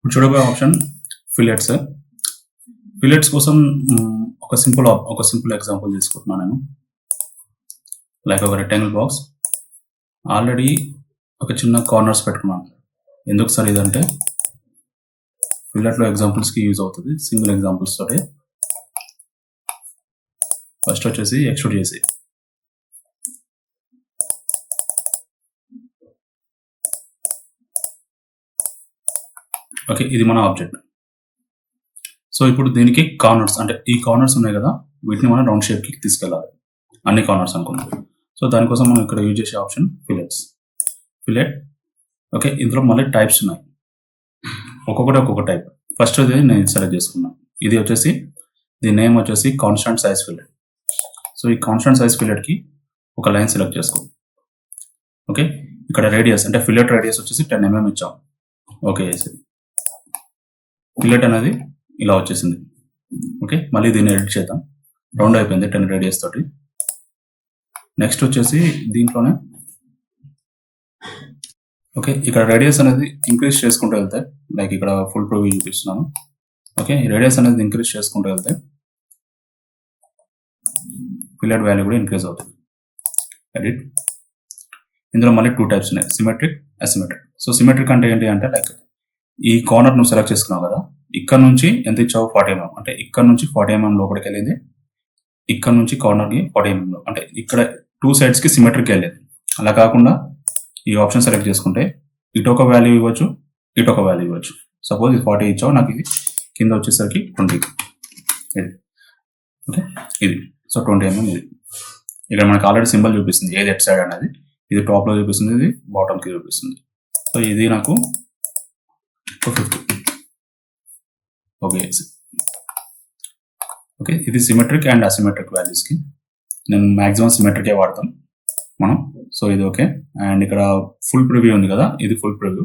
ఇప్పుడు చూడబోయే ఆప్షన్ ఫిల్లెట్స్. ఫిల్లెట్స్ కోసం ఒక సింపుల్ ఎగ్జాంపుల్ తీసుకుంటున్నాను నేను. లైక్ ఒక రెక్టాంగిల్ బాక్స్ ఆల్రెడీ ఒక చిన్న కార్నర్స్ పెట్టుకున్నాను. ఎందుకు సార్ ఇదంటే ఫిల్లెట్లో ఎగ్జాంపుల్స్కి యూజ్ అవుతుంది. సింగిల్ ఎగ్జాంపుల్స్ తోటి ఫస్ట్ వచ్చేసి ఎక్స్ట్రూడ్ చేసి ఓకే, ఇది మన ఆబ్జెక్ట్. సో ఇప్పుడు దీనికి కార్నర్స్, అంటే ఈ కార్నర్స్ ఉన్నాయి కదా, వీటిని మనం రౌండ్ షేప్కి తీసుకెళ్ళాలి, అన్ని కార్నర్స్ అనుకుందాం. సో దానికోసం మనం ఇక్కడ యూజ్ చేసే ఆప్షన్ ఫిల్లెట్. ఓకే, ఇందులో మళ్ళీ టైప్స్ ఉన్నాయి, ఒక్కొక్క టైప్. ఫస్ట్ ఇది నేను సెలెక్ట్ చేసుకున్నాను. ఇది వచ్చేసి దీని నేమ్ వచ్చేసి కాన్స్టాంట్ సైజ్ ఫిల్లెట్. సో ఈ కాన్స్టాంట్ సైజ్ ఫిల్లెట్కి ఒక లైన్ సెలెక్ట్ చేసుకో. ఓకే, ఇక్కడ రేడియస్ అంటే ఫిల్లెట్ రేడియస్ వచ్చేసి 10 mm ఇచ్చాం. ఓకే, ఫిల్లెట్ అనేది ఇలా వచ్చేసింది. ఓకే, మళ్ళీ దీన్ని ఎడిట్ చేద్దాం. రౌండ్ అయిపోయింది 10 రేడియస్ తోటి. నెక్స్ట్ వచ్చేసి దీంట్లోనే ఓకే, ఇక్కడ రేడియస్ అనేది ఇంక్రీజ్ చేసుకుంటూ వెళ్తే, లైక్ ఇక్కడ ఫుల్ ప్రివ్యూ చూపిస్తున్నాను. ఓకే, ఈ రేడియస్ అనేది ఇంక్రీజ్ చేసుకుంటూ వెళ్తే ఫిల్లెట్ వాల్యూ కూడా ఇంక్రీజ్ అవుతుంది. ఎడిట్. ఇందులో మళ్ళీ 2 టైప్స్ ఉన్నాయి, సిమెట్రిక్, అసిమెట్రిక్. సో సిమెట్రిక్ అంటే ఏంటి అంటే, లైక్ ఈ కార్నర్ నువ్వు సెలెక్ట్ చేసుకున్నావు కదా, ఇక్కడ నుంచి ఎంత ఇచ్చావు 40 mm, అంటే ఇక్కడ నుంచి 40 mm లోపలికి వెళ్ళింది, ఇక్కడ నుంచి కార్నర్కి 40 mm లో, అంటే ఇక్కడ 2 sides కి సిమెట్రిక్ వెళ్ళేది. అలా కాకుండా ఈ ఆప్షన్ సెలెక్ట్ చేసుకుంటే ఇటు ఒక వాల్యూ ఇవ్వచ్చు, ఇటు ఒక వాల్యూ ఇవ్వచ్చు. సపోజ్ ఇది 40 ఇచ్చావు, నాకు ఇది కింద వచ్చేసరికి 20. ఓకే, ఇది సో 20 mm. ఇది ఇక్కడ మనకు ఆల్రెడీ సింబల్ చూపిస్తుంది ఏది ఎట్ సైడ్ అనేది. ఇది టాప్లో చూపిస్తుంది, ఇది బాటమ్కి చూపిస్తుంది. సో ఇది నాకు 50. ఓకే, ఇది సిమెట్రిక్ అండ్ అసిమెట్రిక్ వాల్యూస్కి నేను మ్యాక్సిమం సిమెట్రికే వాడతాం మనం. సో ఇది ఓకే. అండ్ ఇక్కడ ఫుల్ ప్రివ్యూ ఉంది కదా, ఇది ఫుల్ ప్రివ్యూ.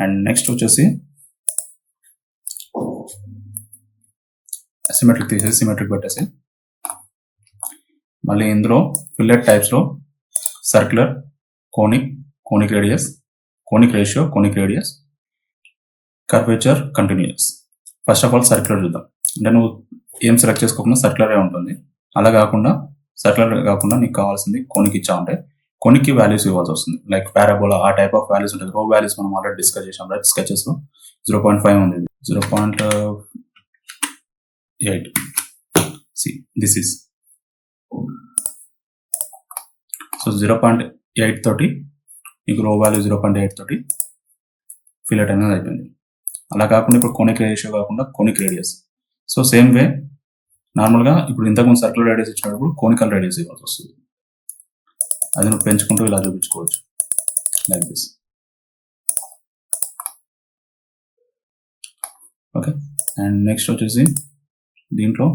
అండ్ నెక్స్ట్ వచ్చేసి అసిమెట్రిక్ తీసేసి సిమెట్రిక్ పెట్టేసి, మళ్ళీ ఇందులో ఫిల్లెట్ టైప్స్లో circular, conic radius, conic ratio, conic radius, curvature, continuous. First of all circular చూద్దాం. అంటే నువ్వు ఏం సెలెక్ట్ చేసుకోకుండా సర్క్యులరే ఉంటుంది. అలా కాకుండా సర్క్యులర్ కాకుండా నీకు కావాల్సింది కోనిక్ ఇచ్చామంటే కోనిక్కి వాల్యూస్ ఇవ్వాల్సి వస్తుంది. లైక్ పారాబోలా, ఆ టైప్ ఆఫ్ వాల్యూస్ ఉంటుంది. రో వాల్యూస్ మనం ఆల్రెడీ డిస్కస్ చేసాం రైట్, స్కెచెస్లో 0.5 ఉంది, 0.8. దిస్ ఈస్ సో 0.8 తోటి మీకు రో వాల్యూ 0.8 తోటి ఫిల్లెట్ అనేది అయిపోయింది. అలా కాకుండా ఇప్పుడు కోనిక్ రేషియో కాకుండా conic radius. So same way నార్మల్గా ఇప్పుడు ఇంతకుముందు సర్క్యులర్ రేడియస్ ఇచ్చినప్పుడు కోనికల్ రేడియస్ ఇవ్వాల్సి వస్తుంది. అది నువ్వు పెంచుకుంటూ ఇలా చూపించుకోవచ్చు, like this. Okay, and next వచ్చేసి దీంట్లో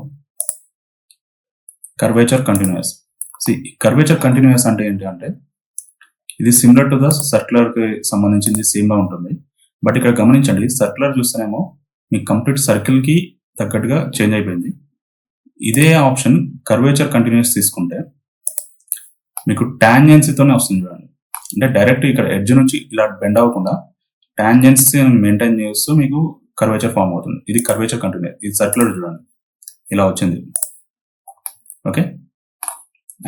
కర్వేచర్ కంటిన్యూస్. కర్వేచర్ కంటిన్యూస్ అంటే ఏంటి అంటే, ఇది సిమిలర్ టు ద సర్క్యులర్కి సంబంధించింది, సేమ్గా ఉంటుంది. బట్ ఇక్కడ గమనించండి, సర్క్యులర్ చూస్తేనేమో మీకు కంప్లీట్ సర్కిల్కి తగ్గట్టుగా చేంజ్ అయిపోయింది. ఇదే ఆప్షన్ కర్వేచర్ కంటిన్యూస్ తీసుకుంటే మీకు టాంజెన్సీతోనే వస్తుంది చూడండి. అంటే డైరెక్ట్ ఇక్కడ ఎడ్జ్ నుంచి ఇలా బెండ్ అవ్వకుండా టాంజెన్సీ మెయింటైన్ చేస్తూ మీకు కర్వేచర్ ఫామ్ అవుతుంది. ఇది కర్వేచర్ కంటిన్యూస్. ఇది సర్క్యులర్ చూడండి, ఇలా వచ్చింది. ఓకే,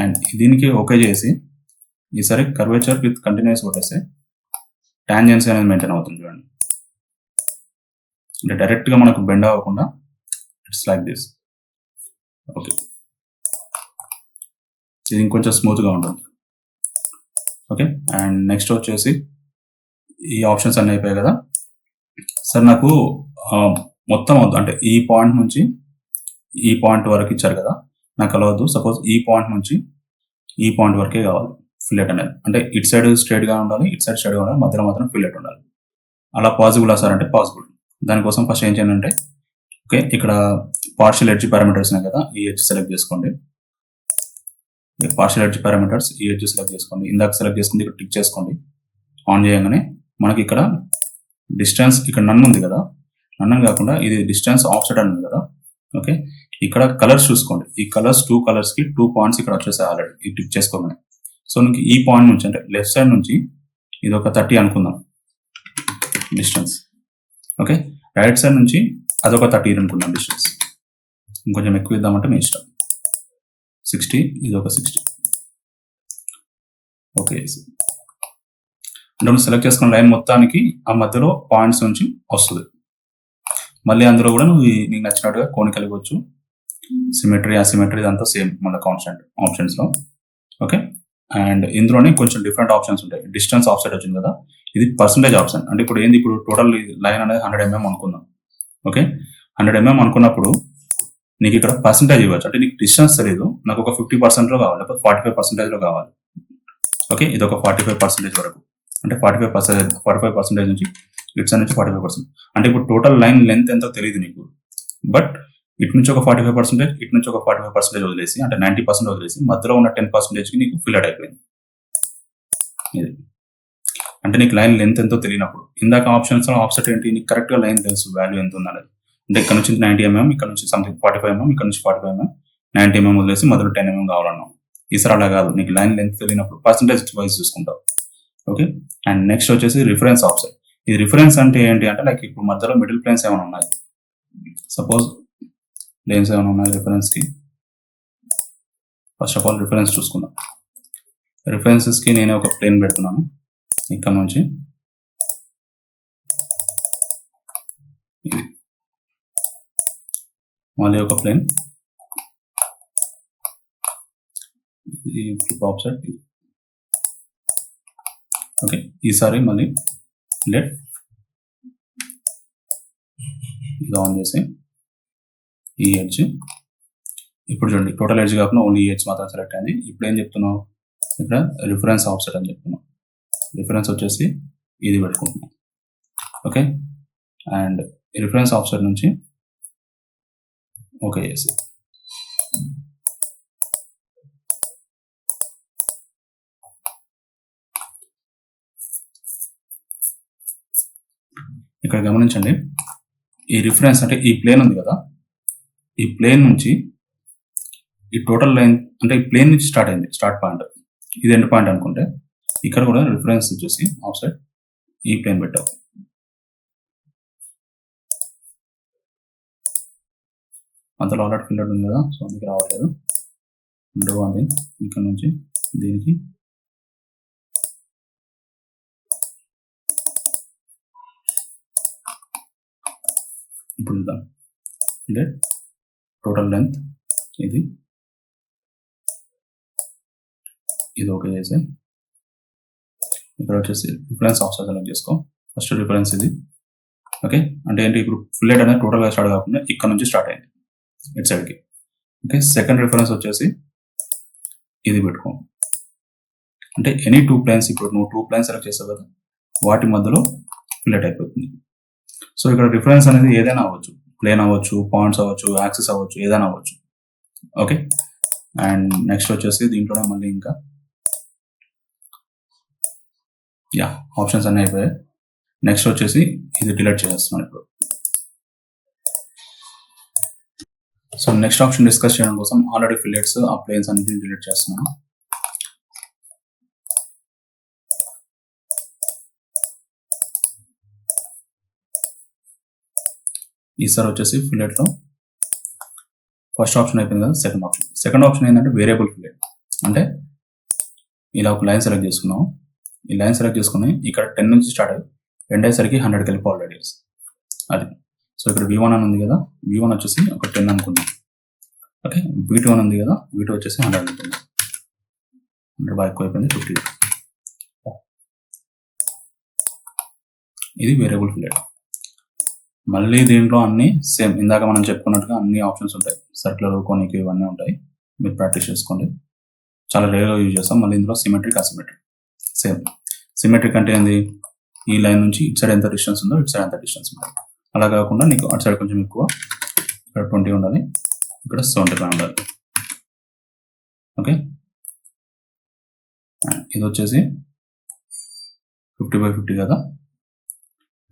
అండ్ దీనికి ఓకే చేసి ఈసారి కర్వేచర్ విత్ కంటిన్యూస్ కొట్టేస్తే టాంజెన్సీ అనేది మెయింటైన్ అవుతుంది చూడండి. అంటే డైరెక్ట్గా మనకు బెండ్ అవ్వకుండా ఇట్స్ లైక్ దిస్. ఓకే, ఇది ఇంకొంచెం స్మూత్గా ఉంటుంది. ఓకే, అండ్ నెక్స్ట్ వచ్చేసి ఈ ఆప్షన్స్ అన్నీ అయిపోయాయి కదా. సార్ నాకు మొత్తం వద్దు, అంటే ఈ పాయింట్ నుంచి ఈ పాయింట్ వరకు ఇచ్చారు కదా, నాకు అలా వద్దు. సపోజ్ ఈ పాయింట్ నుంచి ఈ పాయింట్ వరకే కావాలి ఫిల్లెట్ అనేది. అంటే ఇటు సైడ్ స్ట్రైట్గా ఉండాలి, ఇటు సైడ్ స్ట్రైట్గా ఉండాలి, మధ్యలో మాత్రం ఫిల్లెట్ ఉండాలి. అలా పాసిబుల్ సార్ అంటే పాసిబుల్. దానికోసం ఫస్ట్ ఏం చేయాలి అంటే, ఓకే, ఇక్కడ పార్షియల్ ఎడ్జ్ పారామీటర్స్ ఉన్నాయి కదా, ఈ ఎడ్జ్ సెలెక్ట్ చేసుకోండి. పార్షియల్ ఎడ్జ్ పారామీటర్స్, ఈ ఎడ్జ్ సెలెక్ట్ చేసుకోండి. ఇందాక సెలెక్ట్ చేసుకుంది ఇక్కడ టిక్ చేసుకోండి. ఆన్ చేయగానే మనకి ఇక్కడ డిస్టెన్స్, ఇక్కడ నన్ను ఉంది కదా, నన్ను కాకుండా ఇది డిస్టెన్స్ ఆఫ్సెట్ అని ఉంది కదా. ఓకే, ఇక్కడ కలర్స్ చూసుకోండి. ఈ కలర్స్ 2 కలర్స్కి 2 పాయింట్స్ ఇక్కడ వచ్చేసాయి ఆల్రెడీ, ఈ టిక్ చేసుకోగానే. సో నీకు ఈ పాయింట్ నుంచి అంటే లెఫ్ట్ సైడ్ నుంచి ఇది ఒక 30 అనుకుందాం డిస్టెన్స్. ఓకే, రైట్ సైడ్ నుంచి అదొక 30 అనుకున్నాం డిస్టెన్స్. ఇంకొంచెం ఎక్కువ ఇద్దామంటే మీ ఇష్టం. 60, ఇది ఒక 60. ఓకే, అంటే నువ్వు సెలెక్ట్ చేసుకున్న లైన్ మొత్తానికి ఆ మధ్యలో పాయింట్స్ నుంచి వస్తుంది. మళ్ళీ అందులో కూడా నువ్వు నీకు నచ్చినట్టుగా కోనికలు ఇవ్వచ్చు. సిమెట్రీ, అసిమెట్రీ ఇదంతా సేమ్ మళ్ళీ కాన్స్టెంట్ ఆప్షన్స్లో. ఓకే, అండ్ ఇందులోనే కొంచెం డిఫరెంట్ ఆప్షన్స్ ఉంటాయి. డిస్టెన్స్ ఆఫ్సెట్ వచ్చింది కదా, ఇది పర్సంటేజ్ ఆప్షన్. అంటే ఇప్పుడు ఏంది, ఇప్పుడు టోటల్ లైన్ అనేది 100 mm అనుకుందాం. ఓకే, 100 mm అనుకున్నప్పుడు నీకు ఇక్కడ పర్సంటేజ్ ఇవ్వచ్చు. అంటే నీకు డిస్టెన్స్ తెలియదు, నాకు ఒక 50%లో కావాలి, లేకపోతే 45%లో కావాలి. ఓకే, ఇది ఒక 45% వరకు, అంటే 45% నుంచి ఇటు సైడ్ నుంచి 45%. అంటే ఇప్పుడు టోటల్ లైన్ లెంత్ ఎంతో తెలియదు నీకు, బట్ ఇటు నుంచి ఒక 45%, ఇటు నుంచి ఒక 45% వదిలేసి, అంటే 90% వదిలేసి మధ్యలో ఉన్న 10%కి నీకు ఫిల్ అయిపోయింది. ఇది అంటే నీకు లైన్ లెంత్ ఎంతో తెలియనప్పుడు. ఇందాక ఆప్షన్స్ ఆఫ్సెట్ ఏంటి, నీకు కరెక్ట్గా లైన్ తెలుసు వాల్యూ ఎంత ఉందనేది. అంటే ఇక్కడ నుంచి 90 mm, ఇక్కడ నుంచి సంథింగ్ 45 mm, ఇక్కడ నుంచి 45 mm, 90 mm వదిలేసి మధ్యలో 10 mm కావాలన్నాం. ఈసారి అలా కాదు, నీకు లైన్ లెంత్ తెలియనప్పుడు పర్సంటేజ్ వైజ్ చూసుకుంటావు. ఓకే, అండ్ నెక్స్ట్ వచ్చేసి రిఫరెన్స్ ఆఫ్సెట్. ఇది రిఫరెన్స్ అంటే ఏంటి అంటే, లైక్ ఇప్పుడు మధ్యలో మిడిల్ ప్లేన్స్ ఏమైనా ఉన్నాయి, సపోజ్ ప్లేన్స్ ఏమైనా ఉన్నాయి రిఫరెన్స్కి. ఫస్ట్ ఆఫ్ ఆల్ రిఫరెన్స్ చూసుకుందాం. రిఫరెన్సెస్కి నేను ఒక ప్లేన్ పెడుతున్నాను. ఇక్కడ నుంచి ఇది మళ్ళీ ఒక ప్లేన్, ఇది ఫ్లిప్ ఆఫ్సెట్. ఓకే, ఈసారి మళ్ళీ లెట్ ఇది ఆన్ చేసి ఈ ఎడ్జ్, ఇప్పుడు చూడండి టోటల్ ఎడ్జ్ కాకుండా ఓన్లీ ఈ ఎడ్జ్ మాత్రం సెలెక్ట్ అయింది. ఇప్పుడు ఏం చెప్తున్నావు, ఇక్కడ రిఫరెన్స్ ఆఫ్సెట్ అని చెప్తున్నాం. రిఫరెన్స్ వచ్చేసి ఇది పెట్టుకుంటున్నాం. ఓకే, అండ్ రిఫరెన్స్ ఆఫ్సెట్ నుంచి ఓకే చేసి ఇక్కడ గమనించండి, ఈ రిఫరెన్స్ అంటే ఈ ప్లేన్ ఉంది కదా, ఈ ప్లేన్ నుంచి ఈ టోటల్ లైన్, అంటే ఈ ప్లేన్ నుంచి స్టార్ట్ అయింది, స్టార్ట్ పాయింట్, ఇది ఎండ్ పాయింట్ అనుకుంటే, ఇక్కడ కూడా రిఫరెన్స్ వచ్చేసి ఆఫ్సెట్ ఈ ప్లేన్ పెట్టావు. అంతలో ఆల్రెడీ ఫిల్లర్ ఉంది కదా, సో అందుకు రావట్లేదు. డో అది ఇక్కడ నుంచి దీనికి ఇప్పుడు చూద్దాం. అంటే టోటల్ లెంత్ ఇది ఓకే చేసి ఇక్కడ వచ్చేసి రిఫరెన్స్ ఆఫ్సెట్ సెలెక్ట్ చేసుకో. ఫస్ట్ రిఫరెన్స్ ఇది. ఓకే, అంటే ఏంటి, ఇప్పుడు ఫిల్లెట్ అనేది టోటల్గా స్టార్ట్ కాకుండా ఇక్కడ నుంచి స్టార్ట్ అయింది ఇటు సైడ్కి. ఓకే, సెకండ్ రిఫరెన్స్ వచ్చేసి ఇది పెట్టుకో. అంటే ఎనీ 2 ప్లేన్స్, ఇప్పుడు నువ్వు 2 ప్లేన్స్ సెలెక్ట్ చేస్తావు కదా, వాటి మధ్యలో ఫిల్లెట్ అయిపోతుంది. సో ఇక్కడ రిఫరెన్స్ అనేది ఏదైనా అవ్వచ్చు, ప్లేన్ అవ్వచ్చు, పాయింట్స్ అవ్వచ్చు, యాక్సిస్ అవ్వచ్చు, ఏదైనా అవ్వచ్చు. ఓకే, అండ్ నెక్స్ట్ వచ్చేసి దీంట్లోనే మళ్ళీ ఇంకా ఆప్షన్స్ అన్నీ అయిపోయాయి. నెక్స్ట్ వచ్చేసి ఇది డిలీట్ చేస్తున్నాను ఇప్పుడు. సో నెక్స్ట్ ఆప్షన్ డిస్కస్ చేయడం కోసం ఆల్రెడీ ఫిల్లెట్స్ ఆ ప్లేన్స్ అన్నింటిని డిలీట్ చేస్తున్నాను. ఈసారి వచ్చేసి ఫిల్లెట్లో ఫస్ట్ ఆప్షన్ అయిపోయింది కదా, సెకండ్ ఆప్షన్ ఏంటంటే వేరియబుల్ ఫిల్లెట్. అంటే ఇలా ఒక లైన్ సెలెక్ట్ చేసుకున్నాం. ఈ లైన్ సెలెక్ట్ చేసుకుని ఇక్కడ 10 నుంచి స్టార్ట్ అయ్యి ఎండ్ అయ్యేసరికి 100కి వెళ్ళిపోవాలి రేడియస్ అది. సో ఇక్కడ V1 అని ఉంది కదా, V1 వచ్చేసి ఒక 10 అనుకుందాం. ఓకే, V2 అని ఉంది కదా, V2 వచ్చేసి 100 అనుకుందాం. 100 బాగా ఎక్కువ అయిపోయింది, 50. ఇది వేరియబుల్ ఫిల్లెట్. మళ్ళీ దీంట్లో అన్ని సేమ్ ఇందాక మనం చెప్పుకున్నట్టుగా అన్ని ఆప్షన్స్ ఉంటాయి. సర్క్యులర్, కోనిక్ ఇవన్నీ ఉంటాయి. మీరు ప్రాక్టీస్ చేసుకోండి. చాలా రేర్గా యూజ్ చేస్తాం. మళ్ళీ ఇందులో సిమెట్రిక్, అసిమెట్రిక్ సేమ్. సిమెట్రిక్ అంటే ఏంది, ఈ లైన్ నుంచి ఇటు సైడ్ ఎంత డిస్టెన్స్ ఉందో ఇటు సైడ్ ఎంత డిస్టెన్స్ ఉందో. అలా కాకుండా నీకు అటు సైడ్ కొంచెం ఎక్కువ, ఇక్కడ 20 ఉండాలి, ఇక్కడ 75 ఉండాలి. ఓకే, ఇది వచ్చేసి 50/50 కదా,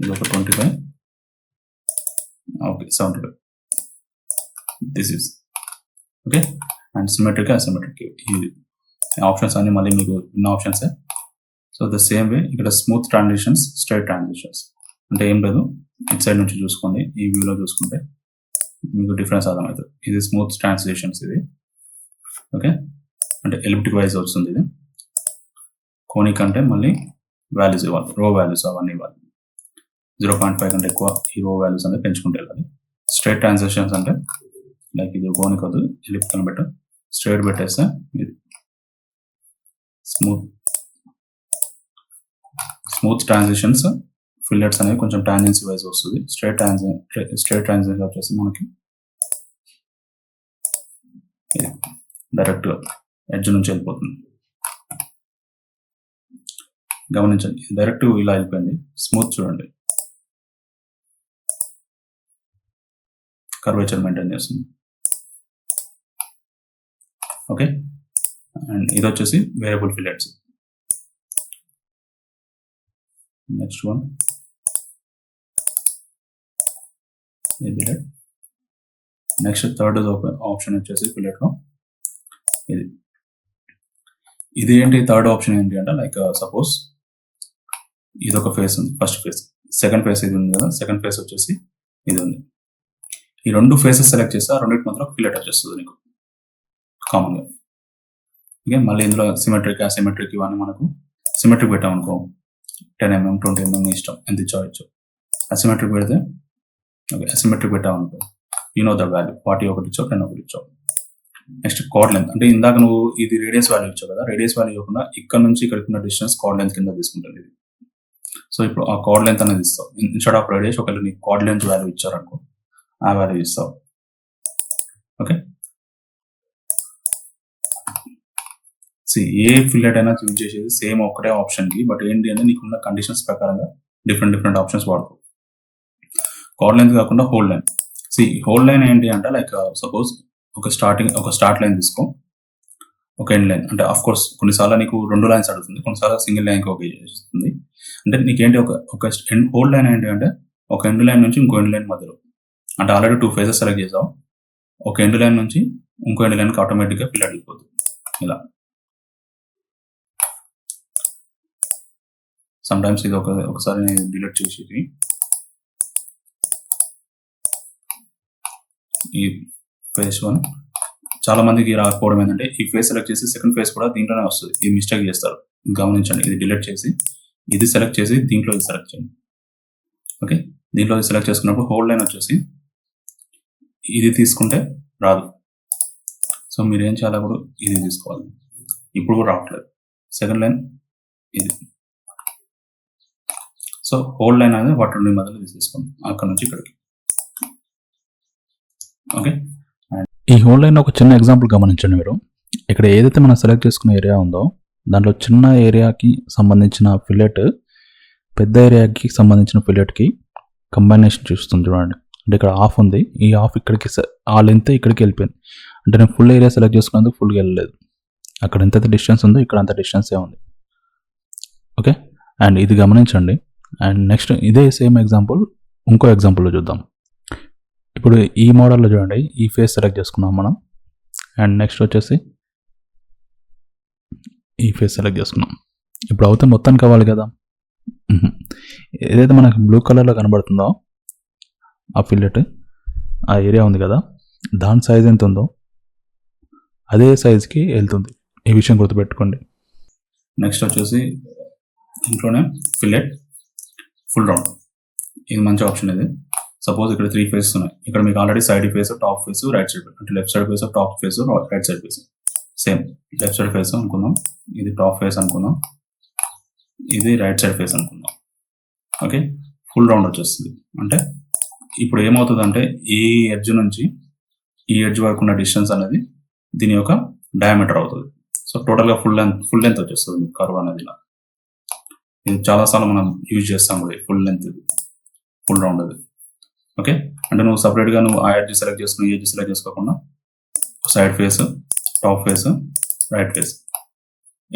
ఇది ఒక 25. Okay, 75. This is okay. And symmetric, asymmetric ఈ ఆప్షన్స్ అన్ని మళ్ళీ మీకు ఉన్న ఆప్షన్సే. సో ద సేమ్ వే ఇక్కడ స్మూత్ ట్రాన్సిషన్స్, స్ట్రైట్ ట్రాన్సిషన్స్. అంటే ఏం లేదు, ఇటు సైడ్ నుంచి చూసుకోండి, ఈ వ్యూలో చూసుకుంటే మీకు డిఫరెన్స్ అర్థమవుతుంది. ఇది స్మూత్ ట్రాన్స్లేషన్స్ ఇది. ఓకే, అంటే ఎలిప్టిక్ వైజ్ వస్తుంది ఇది. కోనిక్ అంటే మళ్ళీ వాల్యూస్ ఇవ్వాలి, రో వాల్యూస్ అవన్నీ ఇవ్వాలి. 0.5 కంటే ఎక్కువ ఈ రో వాల్యూస్ అనేది పెంచుకుంటే వెళ్ళాలి. స్ట్రైట్ ట్రాన్సాక్షన్స్ అంటే లైక్ ఇది కోనిక్ వద్దు, ఎలిప్టికల్ పెట్టు, స్ట్రైట్ పెట్టేస్తే ఇది స్మూత్ ట్రాన్సిషన్స్ ఫిల్లెట్స్ అనేవి కొంచెం టాంజెన్సీ వైజ్ వస్తుంది. స్ట్రైట్ ట్రాన్సిషన్ వచ్చేసి మనకి డైరెక్ట్ ఎడ్జ్ నుంచి వెళ్ళిపోతుంది. గమనించండి, డైరెక్ట్ ఇలా వెళ్ళిపోయింది. స్మూత్ చూడండి, కర్వేచర్ మెయింటైన్ చేస్తుంది. ఓకే, అండ్ ఇది వచ్చేసి variable fillets. Next one fillet. Next third option వచ్చేసి ఫిల్లెట్ లో ఇది ఏంటి, థర్డ్ ఆప్షన్ ఏంటి అంటే లైక్ సపోజ్ ఇది ఒక ఫేస్ ఉంది, ఫస్ట్ ఫేస్, సెకండ్ ఫేస్ ఇది ఉంది కదా, సెకండ్ ఫేస్ వచ్చేసి ఇది ఉంది. ఈ రెండు ఫేసెస్ సెలెక్ట్ చేస్తే ఆ రెండింటి మాత్రం ఫిల్లెట్ వచ్చేస్తుంది నీకు కామన్గా. ఓకే, మళ్ళీ ఇందులో సిమెట్రిక్, అసిమెట్రిక్ ఇవన్నీ మనకు సిమెట్రిక్ పెట్టామనుకో 10 mm 20 mm ఇష్టం ఎంత ఇచ్చావచ్చు. అసిమెట్రిక్ పెడితే ఓకే, అసిమెట్రిక్ పెట్టామనుకో ద వాల్యూ 41 ఇచ్చావు, 10 ఒకటి ఇచ్చావు. నెక్స్ట్ కార్డ్ లెంత్ అంటే ఇందాక నువ్వు ఇది రేడియస్ వాల్యూ ఇచ్చావు కదా, రేడియస్ వాల్యూ ఇవ్వకుండా ఇక్కడ నుంచి ఇక్కడికి ఉన్న డిస్టెన్స్ కార్డ్ లెంత్ కింద తీసుకుంటుంది ఇది. సో ఇప్పుడు ఆ కార్డ్ లెంత్ అనేది ఇస్తావు ఇన్స్టెడ్ ఆఫ్ రేడియస్. ఒకవేళ నీకు కార్డ్ లెంత్ వాల్యూ ఇచ్చారనుకో ఆ వాల్యూ ఇస్తావు. ఓకే, ఏ ఫిల్లెట్ అయినా చూజ్ చేసేది సేమ్ ఒకటే ఆప్షన్ కి, బట్ ఏంటి అంటే నీకున్న కండిషన్స్ ప్రకారంగా డిఫరెంట్ ఆప్షన్స్ వాడతావు. కార్డ్ లెంత్ కాకుండా హోల్డ్ లైన్. హోల్డ్ లైన్ ఏంటి అంటే లైక్ సపోజ్ ఒక స్టార్ట్ లైన్ తీసుకో, ఒక ఎండ్ లైన్. అంటే ఆఫ్ కోర్స్ కొన్నిసార్లు నీకు 2 లైన్స్ అడుగుతుంది, కొన్నిసార్లు సింగిల్ లైన్ ఒక చేస్తుంది. అంటే నీకేంటి ఒక హోల్డ్ లైన్ ఏంటి అంటే ఒక ఎండ్ లైన్ నుంచి ఇంకో ఎండ్ లైన్ మధ్యలో, అంటే ఆల్రెడీ 2 ఫేజెస్ సెలెక్ట్ చేసావు, ఒక ఎండ్ లైన్ నుంచి ఇంకో ఎండ్ లైన్కి ఆటోమేటిక్గా ఫిల్ అయిపోతుంది. ఇలా సమ్ టైమ్స్ ఇది ఒకసారి నేను డిలీట్ చేసేది. ఈ ఫేస్ 1 చాలా మందికి రాకపోవడం ఏంటంటే ఈ ఫేస్ సెలెక్ట్ చేసి సెకండ్ ఫేస్ కూడా దీంట్లోనే వస్తుంది, ఇది మిస్టేక్ చేస్తారు. గమనించండి, ఇది డిలీట్ చేసి ఇది సెలెక్ట్ చేసి దీంట్లో ఇది సెలెక్ట్ చేయండి. ఓకే, దీంట్లో ఇది సెలెక్ట్ చేసుకున్నప్పుడు హోల్డ్ లైన్ వచ్చేసి ఇది తీసుకుంటే రాదు. సో మీరు ఏం చేయాలి, కూడా ఇది తీసుకోవాలి. ఇప్పుడు కూడా రావట్లేదు. సెకండ్ లైన్ ఇది. సో హోల్డ్ లైన్ అనేది వాటి రెండు మధ్యలో తీసేసుకోండి, అక్కడ నుంచి ఇక్కడికి. ఓకే, ఈ హోల్డ్ లైన్ ఒక చిన్న ఎగ్జాంపుల్ గమనించండి మీరు. ఇక్కడ ఏదైతే మనం సెలెక్ట్ చేసుకున్న ఏరియా ఉందో దాంట్లో చిన్న ఏరియాకి సంబంధించిన ఫిల్లెట్ పెద్ద ఏరియాకి సంబంధించిన ఫిల్లెట్కి కంబైనేషన్ చూస్తుంది చూడండి. అంటే ఇక్కడ ఆఫ్ ఉంది, ఈ ఆఫ్ ఇక్కడికి ఆ లెంత్ ఇక్కడికి వెళ్ళిపోయింది. అంటే నేను ఫుల్ ఏరియా సెలెక్ట్ చేసుకున్నందుకు ఫుల్గా వెళ్ళలేదు. అక్కడ ఎంతైతే డిస్టెన్స్ ఉందో ఇక్కడ అంత డిస్టెన్సే ఉంది. ఓకే, అండ్ ఇది గమనించండి. అండ్ నెక్స్ట్ ఇదే సేమ్ ఎగ్జాంపుల్ ఇంకో ఎగ్జాంపుల్లో చూద్దాం. ఇప్పుడు ఈ మోడల్లో చూడండి, ఈ ఫేస్ సెలెక్ట్ చేసుకున్నాం మనం. అండ్ నెక్స్ట్ వచ్చేసి ఈ ఫేస్ సెలెక్ట్ చేసుకున్నాం. ఇప్పుడు అవుతే మొత్తం కావాలి కదా. ఏదైతే మనకు బ్లూ కలర్లో కనబడుతుందో ఆ ఫిల్లెట్, ఆ ఏరియా ఉంది కదా, దాని సైజ్ ఎంత ఉందో అదే సైజ్కి వెళ్తుంది. ఈ విషయం గుర్తుపెట్టుకోండి. నెక్స్ట్ వచ్చేసి ఇంట్లోనే ఫిల్లెట్ ఫుల్ రౌండ్. ఇది మంచి ఆప్షన్. ఇది సపోజ్ ఇక్కడ 3 ఫేసెస్ ఉన్నాయి. ఇక్కడ మీకు already side face, top face, right side, అంటే left side face, top face, right side face. Same left side face అనుకుందాం, ఇది టాప్ ఫేస్ అనుకుందాం, ఇది రైట్ సైడ్ ఫేస్ అనుకుందాం. ఓకే, ఫుల్ రౌండ్ వచ్చేస్తుంది. అంటే ఇప్పుడు ఏమవుతుంది అంటే ఈ ఎడ్జ్ నుంచి ఈ ఎడ్జ్ వరకు ఉన్న డిస్టెన్స్ అనేది దీని యొక్క డయామీటర్ అవుతుంది. సో టోటల్గా ఫుల్ లెంత్ వచ్చేస్తుంది మీకు కర్వ్ అనేది. ఇలా ఇది చాలాసార్లు మనం యూజ్ చేస్తాం కూడా, ఫుల్ లెంత్ ఇది, ఫుల్ రౌండ్ అది. ఓకే, అంటే నువ్వు సపరేట్గా నువ్వు ఆ ఎడ్జ్ సెలెక్ట్ చేసుకుని ఈ ఎడ్జ్ సెలెక్ట్ చేసుకోకుండా side face, top face, right face,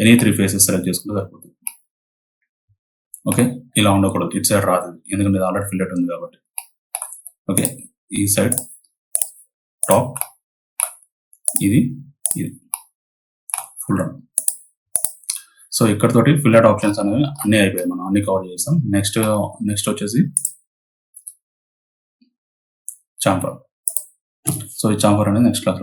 any 3 faces select చేసుకుంటే సరిపోతుంది. ఓకే, ఇలా ఉండకూడదు, ఇటు సైడ్ రాదు ఎందుకంటే ఇది ఆల్రెడీ ఫిల్లెట్ ఉంది కాబట్టి. ఓకే, ఈ సైడ్ టాప్, ఇది ఫుల్ రౌండ్. సో ఇక్కడతోటి ఫిల్లెట్ ఆప్షన్స్ అనేవి అన్నీ అయిపోయాయి, మనం అన్ని కవర్ చేస్తాం. నెక్స్ట్ వచ్చేసి చాంఫర్. సో ఈ చాంఫర్ అనేది నెక్స్ట్ క్లాస్